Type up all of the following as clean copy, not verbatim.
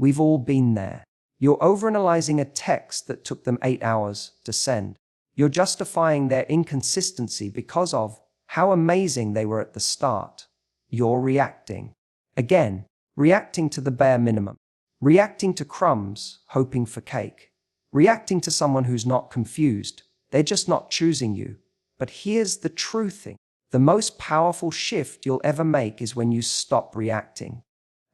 We've all been there. You're overanalyzing a text that took them 8 hours to send. You're justifying their inconsistency because of how amazing they were at the start. You're reacting. Again, reacting to the bare minimum. Reacting to crumbs, hoping for cake. Reacting to someone who's not confused. They're just not choosing you. But here's the true thing. The most powerful shift you'll ever make is when you stop reacting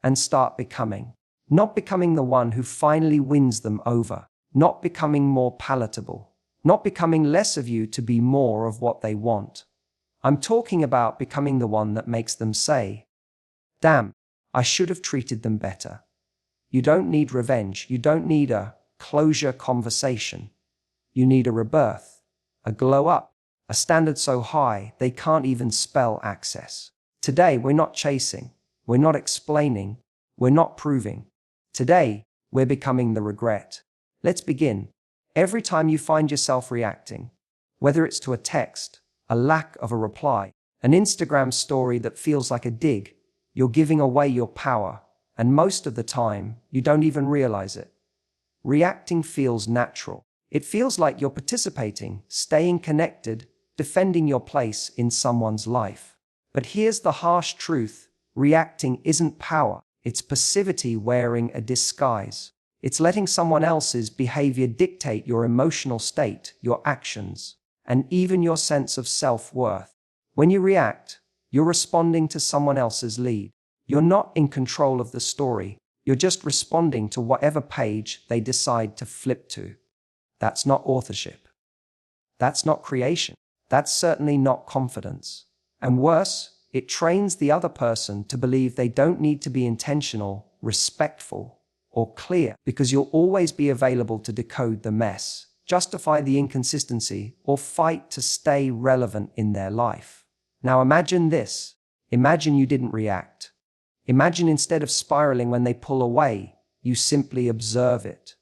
and start becoming. Not becoming the one who finally wins them over. Not becoming more palatable. Not becoming less of you to be more of what they want. I'm talking about becoming the one that makes them say, "Damn, I should have treated them better." You don't need revenge. You don't need a closure conversation. You need a rebirth, a glow up, a standard so high they can't even spell access. Today, we're not chasing. We're not explaining. We're not proving. Today, we're becoming the regret. Let's begin. Every time you find yourself reacting, whether it's to a text, a lack of a reply, an Instagram story that feels like a dig, you're giving away your power, and most of the time, you don't even realize it. Reacting feels natural. It feels like you're participating, staying connected, defending your place in someone's life. But here's the harsh truth. Reacting isn't power. It's passivity wearing a disguise. It's letting someone else's behavior dictate your emotional state, your actions, and even your sense of self-worth. When you react, you're responding to someone else's lead. You're not in control of the story. You're just responding to whatever page they decide to flip to. That's not authorship. That's not creation. That's certainly not confidence. And worse, it trains the other person to believe they don't need to be intentional, respectful, or clear, because you'll always be available to decode the mess, justify the inconsistency, or fight to stay relevant in their life. Now imagine this. Imagine you didn't react. Imagine instead of spiraling when they pull away, you simply observe it.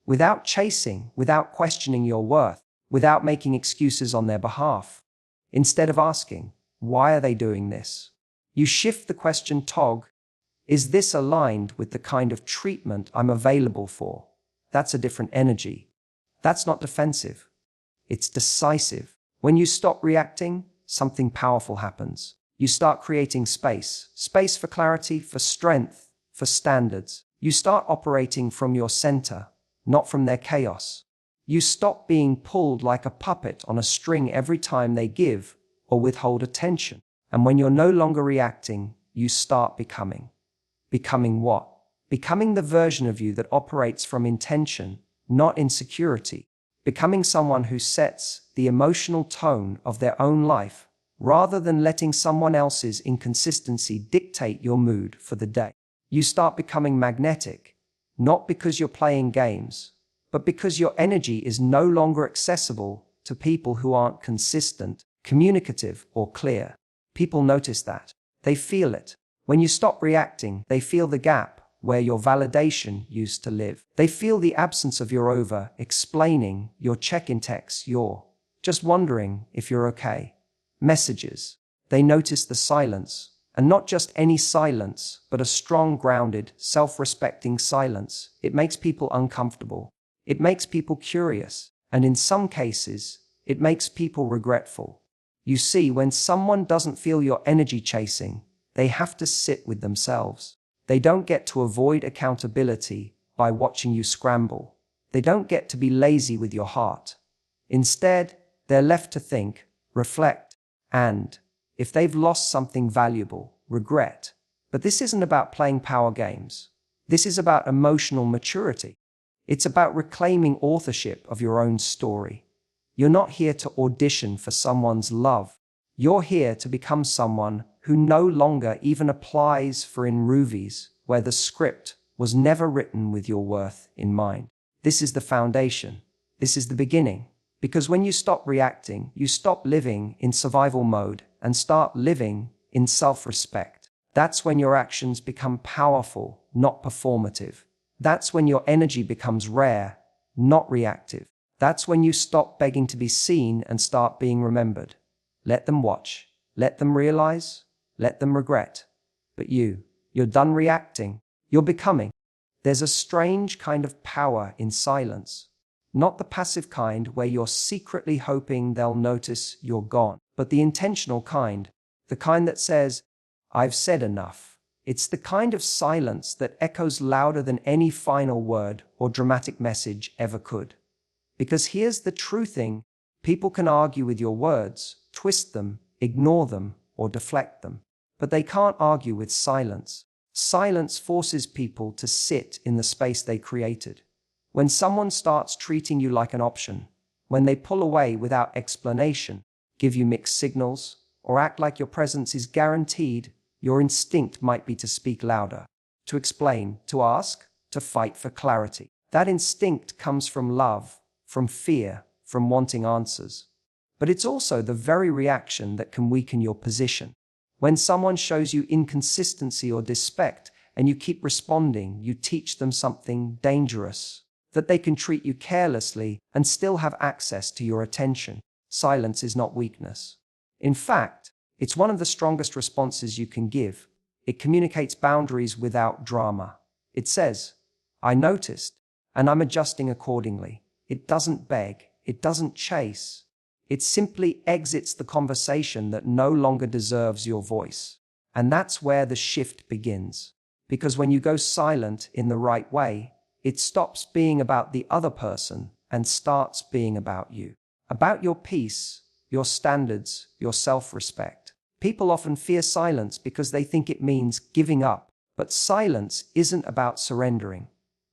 Without chasing, without questioning your worth, without making excuses on their behalf. Instead of asking, why are they doing this? You shift the question, Tog, is this aligned with the kind of treatment I'm available for? That's a different energy. That's not defensive. It's decisive. When you stop reacting, something powerful happens. You start creating space. Space for clarity, for strength, for standards. You start operating from your center, not from their chaos. You stop being pulled like a puppet on a string every time they give or withhold attention. And when you're no longer reacting, you start becoming. Becoming what? Becoming the version of you that operates from intention, not insecurity. Becoming someone who sets the emotional tone of their own life, rather than letting someone else's inconsistency dictate your mood for the day. You start becoming magnetic, not because you're playing games, but because your energy is no longer accessible to people who aren't consistent, communicative, or clear. People notice that. They feel it. When you stop reacting, they feel the gap where your validation used to live. They feel the absence of your over-explaining, your check-in texts, your just wondering if you're okay messages. They notice the silence, and not just any silence, but a strong, grounded, self-respecting silence. It makes people uncomfortable. It makes people curious, and in some cases, it makes people regretful. You see, when someone doesn't feel your energy chasing, they have to sit with themselves. They don't get to avoid accountability by watching you scramble. They don't get to be lazy with your heart. Instead, they're left to think, reflect, and, if they've lost something valuable, regret. But this isn't about playing power games. This is about emotional maturity. It's about reclaiming authorship of your own story. You're not here to audition for someone's love. You're here to become someone who no longer even applies for in movies where the script was never written with your worth in mind. This is the foundation. This is the beginning. Because when you stop reacting, you stop living in survival mode and start living in self-respect. That's when your actions become powerful, not performative. That's when your energy becomes rare, not reactive. That's when you stop begging to be seen and start being remembered. Let them watch. Let them realize. Let them regret. But you're done reacting. You're becoming. There's a strange kind of power in silence. Not the passive kind where you're secretly hoping they'll notice you're gone, but the intentional kind, the kind that says, "I've said enough." It's the kind of silence that echoes louder than any final word or dramatic message ever could. Because here's the true thing: people can argue with your words, twist them, ignore them, or deflect them. But they can't argue with silence. Silence forces people to sit in the space they created. When someone starts treating you like an option, when they pull away without explanation, give you mixed signals, or act like your presence is guaranteed, your instinct might be to speak louder, to explain, to ask, to fight for clarity. That instinct comes from love, from fear, from wanting answers. But it's also the very reaction that can weaken your position. When someone shows you inconsistency or disrespect, and you keep responding, you teach them something dangerous: that they can treat you carelessly and still have access to your attention. Silence is not weakness. In fact, it's one of the strongest responses you can give. It communicates boundaries without drama. It says, "I noticed, and I'm adjusting accordingly." It doesn't beg. It doesn't chase. It simply exits the conversation that no longer deserves your voice. And that's where the shift begins. Because when you go silent in the right way, it stops being about the other person and starts being about you. About your peace, your standards, your self-respect. People often fear silence because they think it means giving up. But silence isn't about surrendering.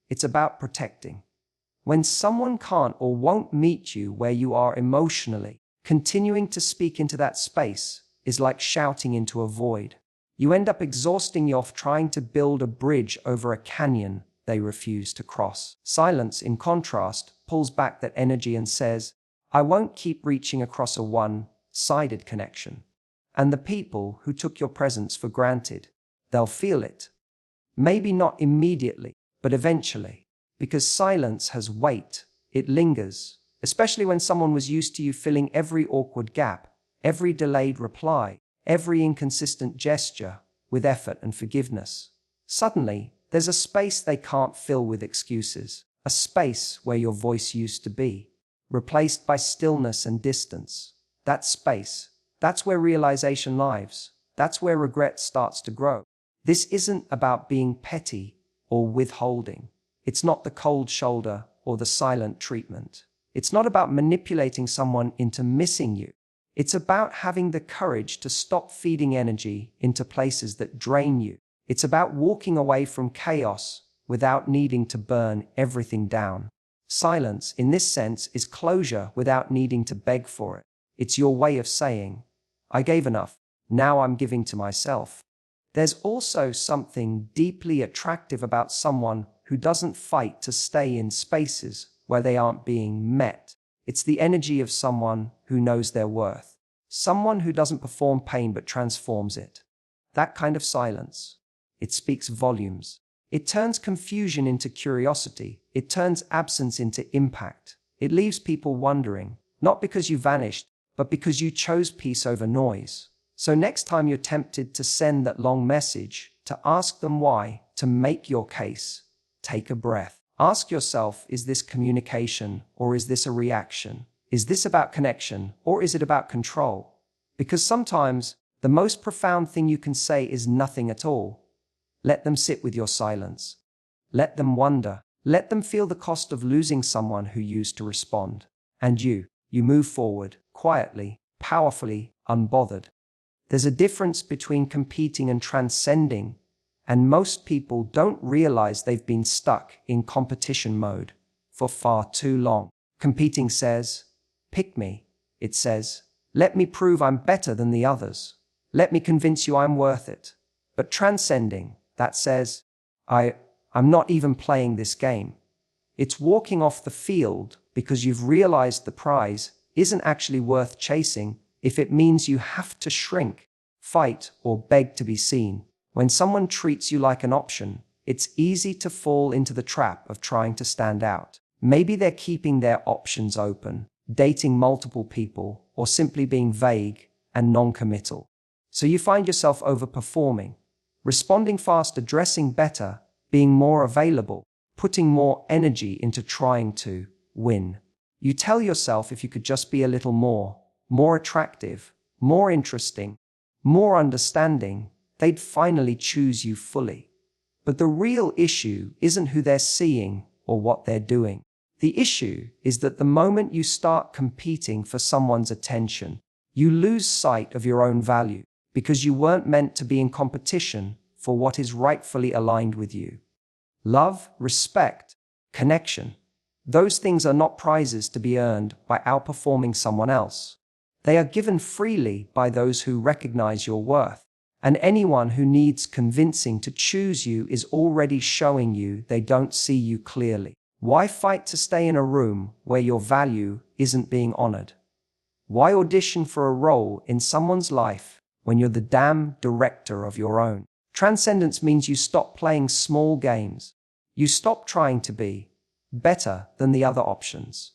It's about protecting. When someone can't or won't meet you where you are emotionally, continuing to speak into that space is like shouting into a void. You end up exhausting yourself trying to build a bridge over a canyon they refuse to cross. Silence, in contrast, pulls back that energy and says, "I won't keep reaching across a one-sided connection." And the people who took your presence for granted, they'll feel it. Maybe not immediately, but eventually. Because silence has weight, it lingers, especially when someone was used to you filling every awkward gap, every delayed reply, every inconsistent gesture with effort and forgiveness. Suddenly, there's a space they can't fill with excuses, a space where your voice used to be, replaced by stillness and distance. That space, that's where realization lives, that's where regret starts to grow. This isn't about being petty or withholding. It's not the cold shoulder or the silent treatment. It's not about manipulating someone into missing you. It's about having the courage to stop feeding energy into places that drain you. It's about walking away from chaos without needing to burn everything down. Silence, in this sense, is closure without needing to beg for it. It's your way of saying, "I gave enough, now I'm giving to myself." There's also something deeply attractive about someone who doesn't fight to stay in spaces where they aren't being met. It's the energy of someone who knows their worth. Someone who doesn't perform pain but transforms it. That kind of silence, it speaks volumes. It turns confusion into curiosity. It turns absence into impact. It leaves people wondering, not because you vanished, but because you chose peace over noise. So next time you're tempted to send that long message, to ask them why, to make your case, take a breath. Ask yourself, is this communication or is this a reaction? Is this about connection or is it about control? Because sometimes the most profound thing you can say is nothing at all. Let them sit with your silence. Let them wonder. Let them feel the cost of losing someone who used to respond. And you move forward, quietly, powerfully, unbothered. There's a difference between competing and transcending, and most people don't realize they've been stuck in competition mode for far too long. Competing says, "Pick me." It says, "Let me prove I'm better than the others. Let me convince you I'm worth it." But transcending, that says, I'm not even playing this game. It's walking off the field because you've realized the prize isn't actually worth chasing if it means you have to shrink, fight, or beg to be seen. When someone treats you like an option, it's easy to fall into the trap of trying to stand out. Maybe they're keeping their options open, dating multiple people, or simply being vague and non-committal. So you find yourself overperforming, responding faster, dressing better, being more available, putting more energy into trying to win. You tell yourself if you could just be a little more attractive, more interesting, more understanding, they'd finally choose you fully. But the real issue isn't who they're seeing or what they're doing. The issue is that the moment you start competing for someone's attention, you lose sight of your own value because you weren't meant to be in competition for what is rightfully aligned with you. Love, respect, connection. Those things are not prizes to be earned by outperforming someone else. They are given freely by those who recognize your worth. And anyone who needs convincing to choose you is already showing you they don't see you clearly. Why fight to stay in a room where your value isn't being honored? Why audition for a role in someone's life when you're the damn director of your own? Transcendence means you stop playing small games. You stop trying to be better than the other options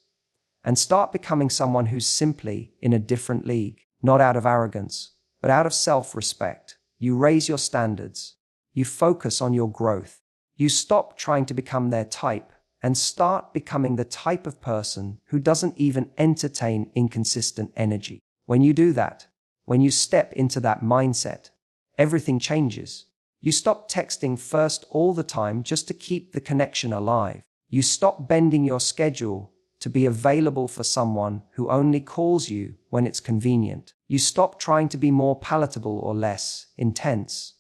and start becoming someone who's simply in a different league, not out of arrogance, but out of self-respect. You raise your standards. You focus on your growth. You stop trying to become their type and start becoming the type of person who doesn't even entertain inconsistent energy. When you do that, when you step into that mindset, everything changes. You stop texting first all the time just to keep the connection alive. You stop bending your schedule to be available for someone who only calls you when it's convenient. You stop trying to be more palatable or less intense,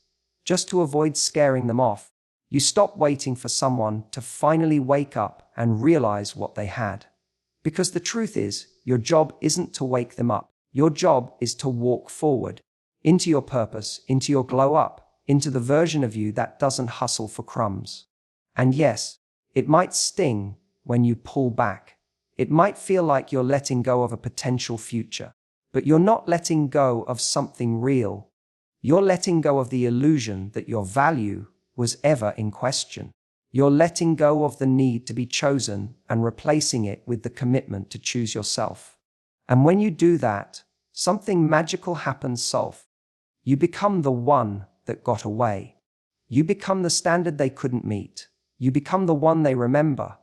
just to avoid scaring them off. You stop waiting for someone to finally wake up and realize what they had. Because the truth is, your job isn't to wake them up. Your job is to walk forward, into your purpose, into your glow up, into the version of you that doesn't hustle for crumbs. And yes, it might sting when you pull back. It might feel like you're letting go of a potential future, but you're not letting go of something real. You're letting go of the illusion that your value was ever in question. You're letting go of the need to be chosen and replacing it with the commitment to choose yourself. And when you do that, something magical happens. You become the one that got away. You become the standard they couldn't meet. You become the one they remember.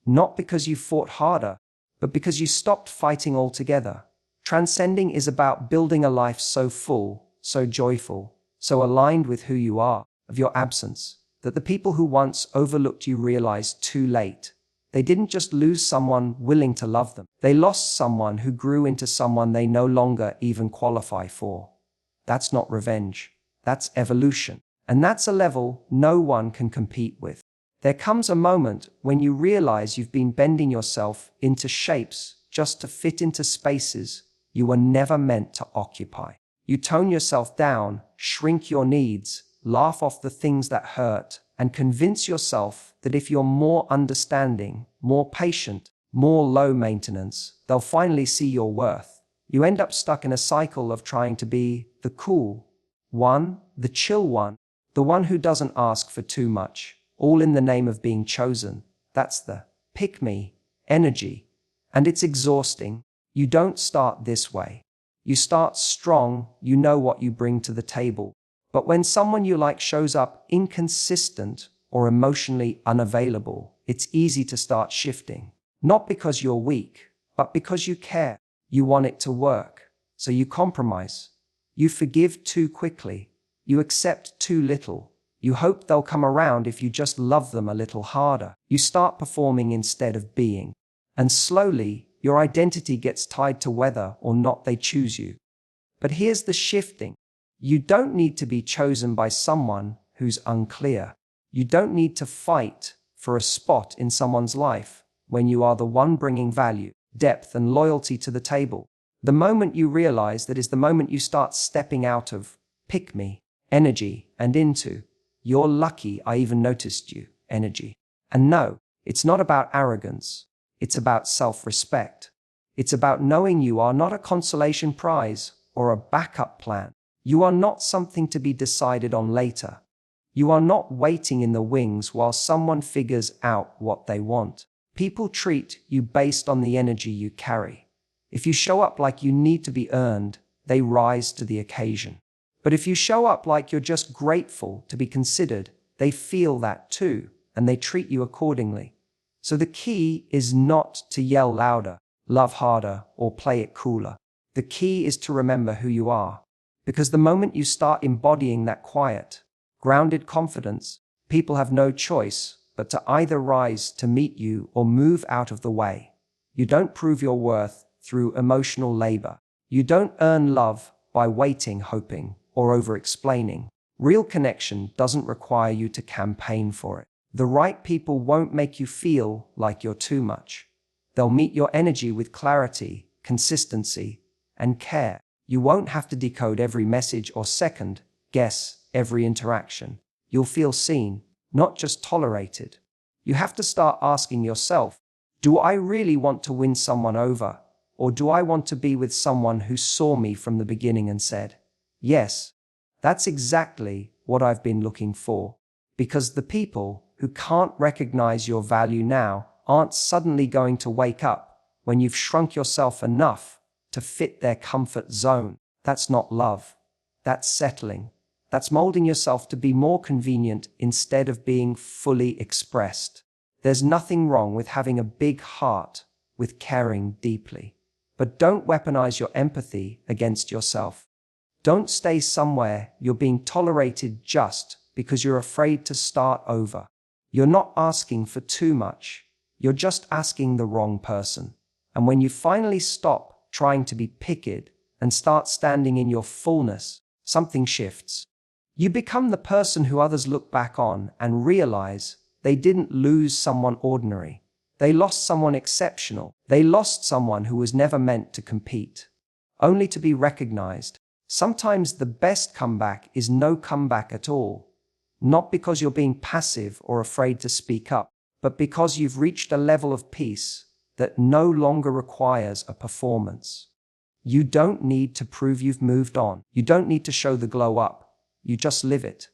Not because you fought harder, but because you stopped fighting altogether. Transcending is about building a life so full, so joyful, so aligned with who you are, of your absence, that the people who once overlooked you realize too late. They didn't just lose someone willing to love them. They lost someone who grew into someone they no longer even qualify for. That's not revenge. That's evolution. And that's a level no one can compete with. There comes a moment when you realize you've been bending yourself into shapes just to fit into spaces you were never meant to occupy. You tone yourself down, shrink your needs, laugh off the things that hurt, and convince yourself that if you're more understanding, more patient, more low maintenance, they'll finally see your worth. You end up stuck in a cycle of trying to be the cool one, the chill one, the one who doesn't ask for too much, all in the name of being chosen. That's the pick-me energy. And it's exhausting. You don't start this way. You start strong, you know what you bring to the table. But when someone you like shows up inconsistent or emotionally unavailable, it's easy to start shifting. Not because you're weak, but because you care. You want it to work. So you compromise. You forgive too quickly. You accept too little. You hope they'll come around if you just love them a little harder. You start performing instead of being. And slowly, your identity gets tied to whether or not they choose you. But here's the shifting. You don't need to be chosen by someone who's unclear. You don't need to fight for a spot in someone's life when you are the one bringing value, depth, and loyalty to the table. The moment you realize that is the moment you start stepping out of pick-me energy and into "you're lucky I even noticed you" energy. And no, it's not about arrogance. It's about self-respect. It's about knowing you are not a consolation prize or a backup plan. You are not something to be decided on later. You are not waiting in the wings while someone figures out what they want. People treat you based on the energy you carry. If you show up like you need to be earned, they rise to the occasion. But if you show up like you're just grateful to be considered, They feel that too, and they treat you accordingly. So the key is not to yell louder, love harder, or play it cooler. The key is to remember who you are. Because the moment you start embodying that quiet, grounded confidence, people have no choice but to either rise to meet you or move out of the way. You don't prove your worth through emotional labor. You don't earn love by waiting, hoping, or over-explaining. Real connection doesn't require you to campaign for it. The right people won't make you feel like you're too much. They'll meet your energy with clarity, consistency, and care. You won't have to decode every message or second guess every interaction. You'll feel seen, not just tolerated. You have to start asking yourself, do I really want to win someone over? Or do I want to be with someone who saw me from the beginning and said, yes, that's exactly what I've been looking for? Because the people who can't recognize your value now aren't suddenly going to wake up when you've shrunk yourself enough to fit their comfort zone. That's not love. That's settling. That's molding yourself to be more convenient instead of being fully expressed. There's nothing wrong with having a big heart, with caring deeply. But don't weaponize your empathy against yourself. Don't stay somewhere you're being tolerated just because you're afraid to start over. You're not asking for too much. You're just asking the wrong person. And when you finally stop trying to be picked and start standing in your fullness, something shifts. You become the person who others look back on and realize they didn't lose someone ordinary. They lost someone exceptional. They lost someone who was never meant to compete, only to be recognized. Sometimes the best comeback is no comeback at all. Not because you're being passive or afraid to speak up, but because you've reached a level of peace that no longer requires a performance. You don't need to prove you've moved on. You don't need to show the glow up. You just live it.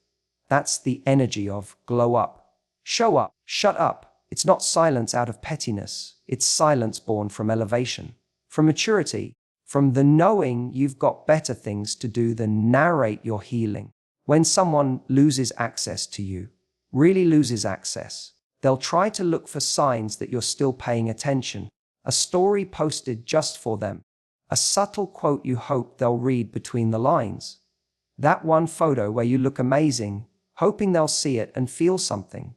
That's the energy of glow up. Show up. Shut up. It's not silence out of pettiness. It's silence born from elevation, from maturity, from the knowing you've got better things to do than narrate your healing. When someone loses access to you, really loses access, they'll try to look for signs that you're still paying attention. A story posted just for them. A subtle quote you hope they'll read between the lines. That one photo where you look amazing, hoping they'll see it and feel something.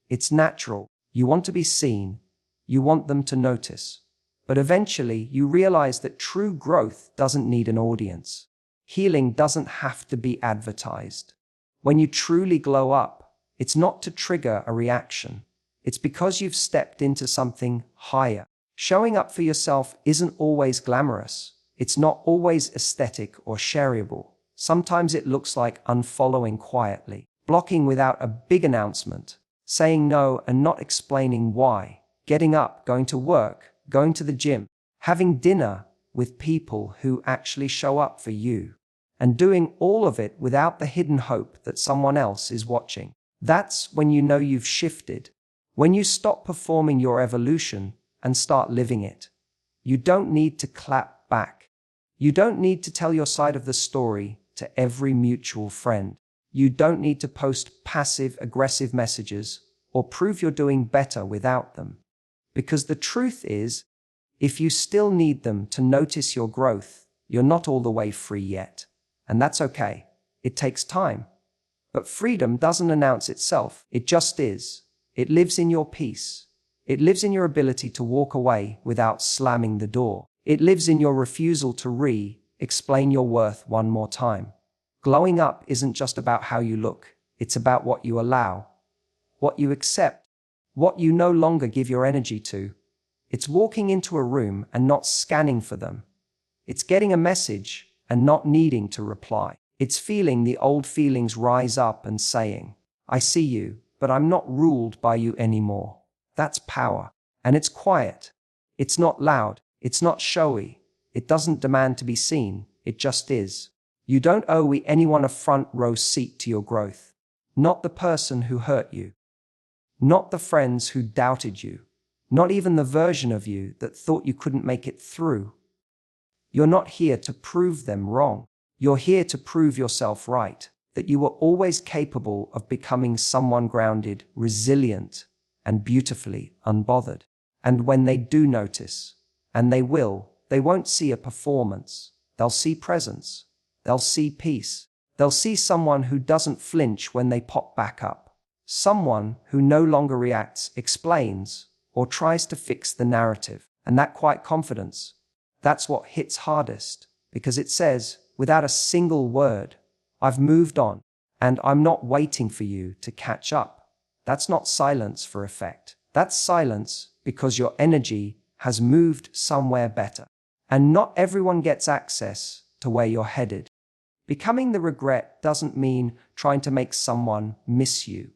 It's natural. You want to be seen. You want them to notice. But eventually you realize that true growth doesn't need an audience. Healing doesn't have to be advertised. When you truly glow up, it's not to trigger a reaction. It's because you've stepped into something higher. Showing up for yourself isn't always glamorous. It's not always aesthetic or shareable. Sometimes it looks like unfollowing quietly, blocking without a big announcement, saying no and not explaining why, getting up, going to work, going to the gym, having dinner with people who actually show up for you, and doing all of it without the hidden hope that someone else is watching. That's when you know you've shifted, when you stop performing your evolution and start living it. You don't need to clap back. You don't need to tell your side of the story to every mutual friend. You don't need to post passive-aggressive messages or prove you're doing better without them. Because the truth is, if you still need them to notice your growth, you're not all the way free yet. And that's okay. It takes time. But freedom doesn't announce itself. It just is. It lives in your peace. It lives in your ability to walk away without slamming the door. It lives in your refusal to explain your worth one more time. Glowing up isn't just about how you look. It's about what you allow, what you accept, what you no longer give your energy to. It's walking into a room and not scanning for them. It's getting a message and not needing to reply. It's feeling the old feelings rise up and saying, I see you, but I'm not ruled by you anymore. That's power. And it's quiet. It's not loud. It's not showy. It doesn't demand to be seen. It just is. You don't owe anyone a front row seat to your growth. Not the person who hurt you. Not the friends who doubted you. Not even the version of you that thought you couldn't make it through. You're not here to prove them wrong. You're here to prove yourself right. that you were always capable of becoming someone grounded, resilient, and beautifully unbothered. And when they do notice, and they will, they won't see a performance. They'll see presence. They'll see peace. They'll see someone who doesn't flinch when they pop back up. Someone who no longer reacts, explains, or tries to fix the narrative. And that quiet confidence, that's what hits hardest, because it says, without a single word, I've moved on, and I'm not waiting for you to catch up. That's not silence for effect. That's silence because your energy has moved somewhere better. And not everyone gets access to where you're headed. Becoming the regret doesn't mean trying to make someone miss you.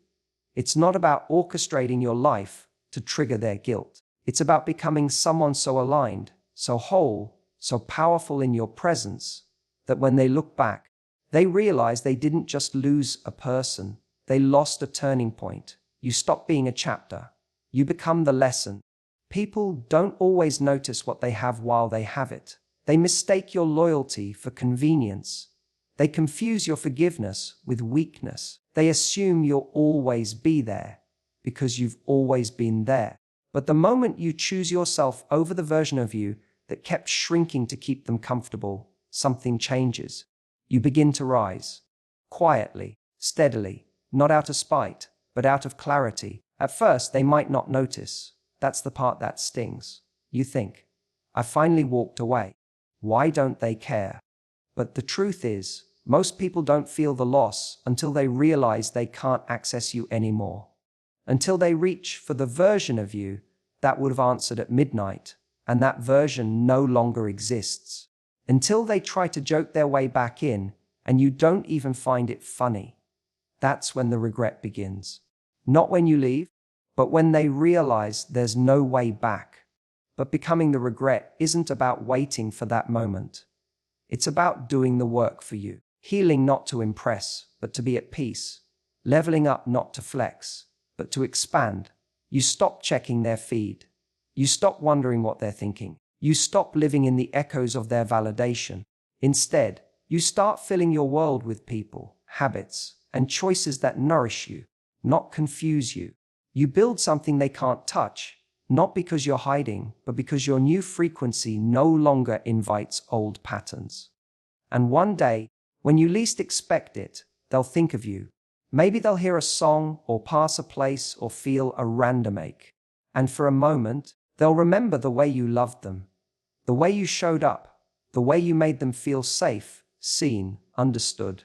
It's not about orchestrating your life to trigger their guilt. It's about becoming someone so aligned, so whole, so powerful in your presence, that when they look back, they realize they didn't just lose a person, they lost a turning point. You stop being a chapter. You become the lesson. People don't always notice what they have while they have it. They mistake your loyalty for convenience. They confuse your forgiveness with weakness. They assume you'll always be there because you've always been there. But the moment you choose yourself over the version of you that kept shrinking to keep them comfortable, something changes. You begin to rise. Quietly, steadily, not out of spite, but out of clarity. At first, they might not notice. That's the part that stings. You think, I finally walked away. Why don't they care? But the truth is, most people don't feel the loss until they realize they can't access you anymore. Until they reach for the version of you that would have answered at midnight, and that version no longer exists. Until they try to joke their way back in, and you don't even find it funny. That's when the regret begins. Not when you leave, but when they realize there's no way back. But becoming the regret isn't about waiting for that moment. It's about doing the work for you. Healing not to impress, but to be at peace. Leveling up not to flex, but to expand. You stop checking their feed. You stop wondering what they're thinking. You stop living in the echoes of their validation. Instead, you start filling your world with people, habits, and choices that nourish you, not confuse you. You build something they can't touch, not because you're hiding, but because your new frequency no longer invites old patterns. And one day, when you least expect it, they'll think of you. Maybe they'll hear a song or pass a place or feel a random ache. And for a moment, they'll remember the way you loved them, the way you showed up, the way you made them feel safe, seen, understood.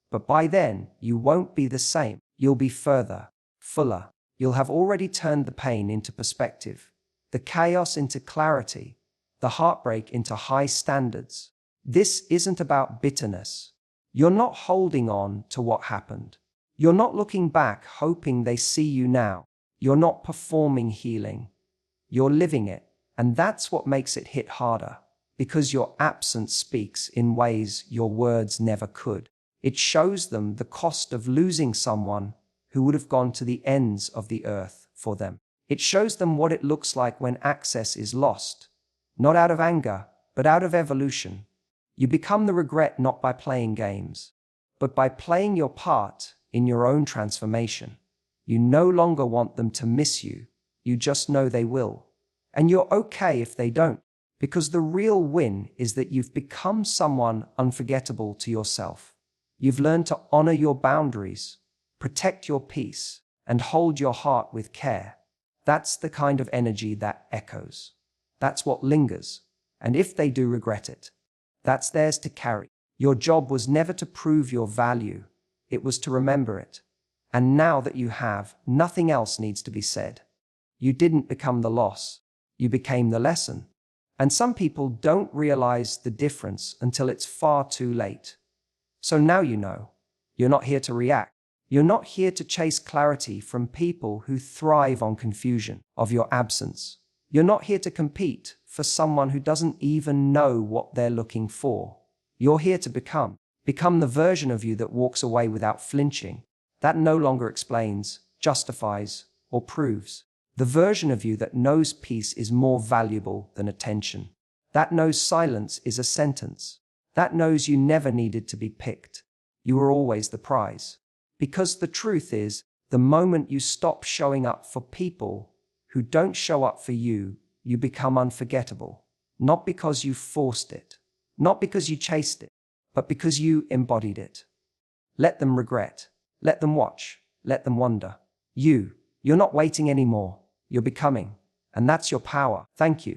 But by then, you won't be the same. You'll be further, fuller. You'll have already turned the pain into perspective, the chaos into clarity, the heartbreak into high standards. This isn't about bitterness. You're not holding on to what happened. You're not looking back hoping they see you now. You're not performing healing. You're living it. And that's what makes it hit harder, because your absence speaks in ways your words never could. It shows them the cost of losing someone who would have gone to the ends of the earth for them. It shows them what it looks like when access is lost, not out of anger, but out of evolution. You become the regret not by playing games, but by playing your part in your own transformation. You no longer want them to miss you. You just know they will. And you're okay if they don't, because the real win is that you've become someone unforgettable to yourself. You've learned to honor your boundaries, protect your peace, and hold your heart with care. That's the kind of energy that echoes. That's what lingers. And if they do regret it, that's theirs to carry. Your job was never to prove your value. It was to remember it. And now that you have, nothing else needs to be said. You didn't become the loss. You became the lesson. And some people don't realize the difference until it's far too late. So now you know. You're not here to react. You're not here to chase clarity from people who thrive on confusion of your absence. You're not here to compete for someone who doesn't even know what they're looking for. You're here to become the version of you that walks away without flinching, that no longer explains, justifies, or proves. The version of you that knows peace is more valuable than attention. That knows silence is a sentence. That knows you never needed to be picked. You were always the prize. Because the truth is, the moment you stop showing up for people who don't show up for you, you become unforgettable. Not because you forced it, not because you chased it, but because you embodied it. Let them regret. Let them watch. Let them wonder. You're not waiting anymore. You're becoming. And that's your power. Thank you.